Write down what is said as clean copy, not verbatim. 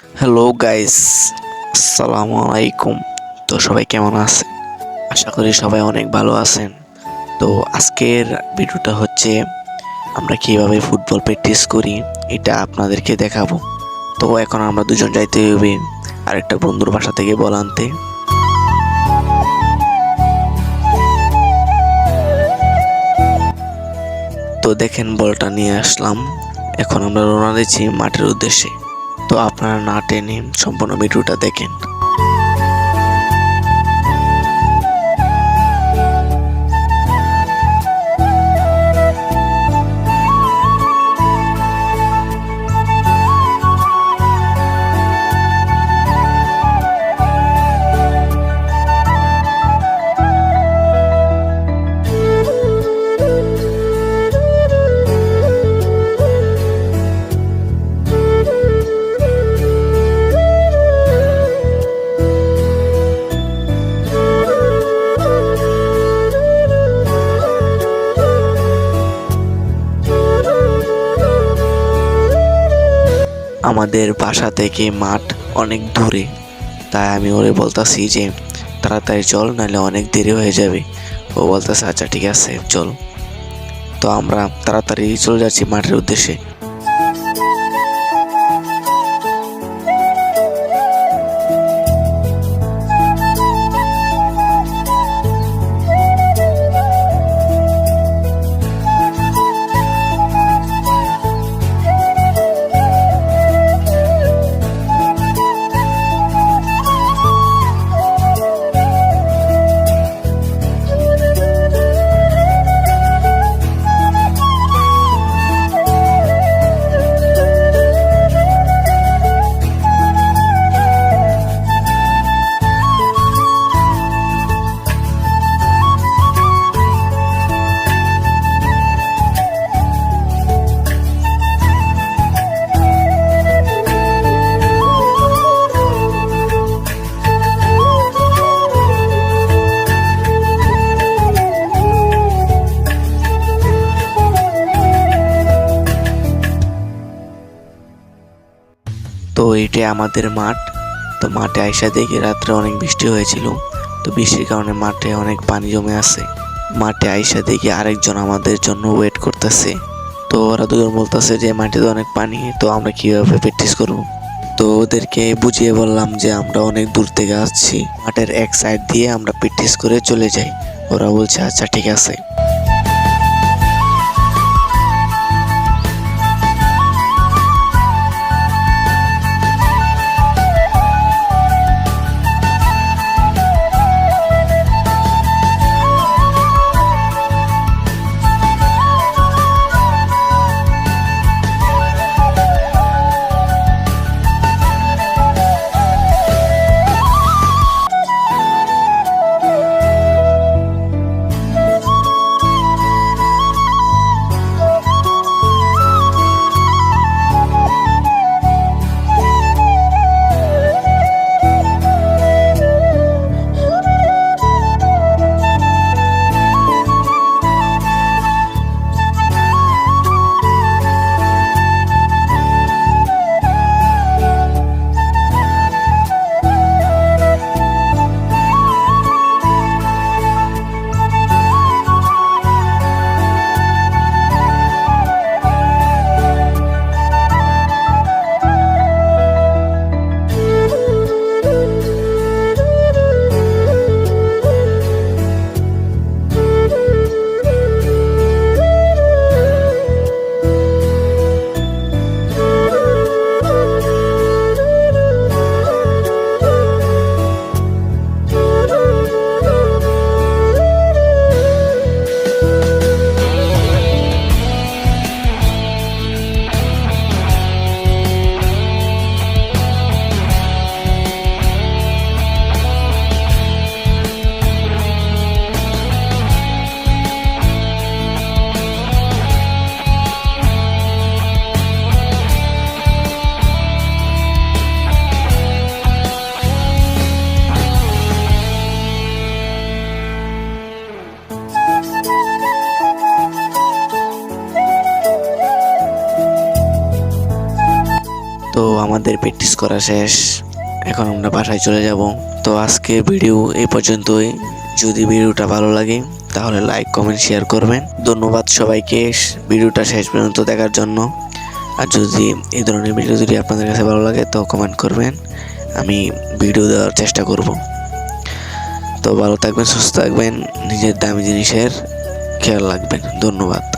Hello guys, আসসালামু আলাইকুম। তো সবাই কেমন আছেন? আশা করি সবাই অনেক ভালো আছেন। তো আজকের ভিডিওটা হচ্ছে আমরা কিভাবে ফুটবল প্র্যাকটিস করি এটা আপনাদেরকে দেখাবো। তো এখন আমরা দুজন যাইতে হবে আরেকটা বন্ধুর বাসা থেকে বল আনতে। তো দেখেন বলটা নিয়ে আসলাম। এখন আমরা রওনা দিচ্ছি মাঠের উদ্দেশ্যে। তো আপনারা না টেনে সম্পূর্ণ ভিডিওটা দেখেন। আমাদের বাসা থেকে মাঠ অনেক দূরে, তাই আমি ওরে বলতাছি যে তাড়াতাড়ি চল, নাহলে অনেক দেরি হয়ে যাবে। ও বলতেছে আচ্ছা ঠিক আছে চল। তো আমরা তাড়াতাড়ি চলে যাচ্ছি মাঠের উদ্দেশ্যে। তো এইটাই আমাদের মাঠ। তো মাঠে আইসা দেখি রাত্রে অনেক বৃষ্টি হয়েছিল। তো বৃষ্টির কারণে মাঠে অনেক পানি জমে আছে। মাঠে আইসা দেখি আরেকজন আমাদের জন্য ওয়েট করতেছে। তো ওরা দুজন বলতেছে যে মাঠে তো অনেক পানি, তো আমরা কিভাবে প্র্যাকটিস করবো। তো ওদেরকে বুঝিয়ে বললাম যে আমরা অনেক দূর থেকে আসছি, মাঠের এক সাইড দিয়ে আমরা প্র্যাকটিস করে চলে যাই। ওরা বলছে আচ্ছা ঠিক আছে। আমাদের প্র্যাকটিস করা শেষ। এখন আমরা বাসায় চলে যাব। তো আজকে ভিডিও এই পর্যন্তই। যদি ভিডিওটা ভালো লাগে তাহলে লাইক কমেন্ট শেয়ার করবেন। ধন্যবাদ সবাইকে ভিডিওটা শেষ পর্যন্ত দেখার জন্য। আর যদি এই ধরনের ভিডিও যদি আপনাদের কাছে ভালো লাগে তো কমেন্ট করবেন, আমি ভিডিও দেওয়ার চেষ্টা করব। তো ভালো থাকবেন, সুস্থ থাকবেন, নিজের দামি জিনিসের খেয়াল রাখবেন। ধন্যবাদ।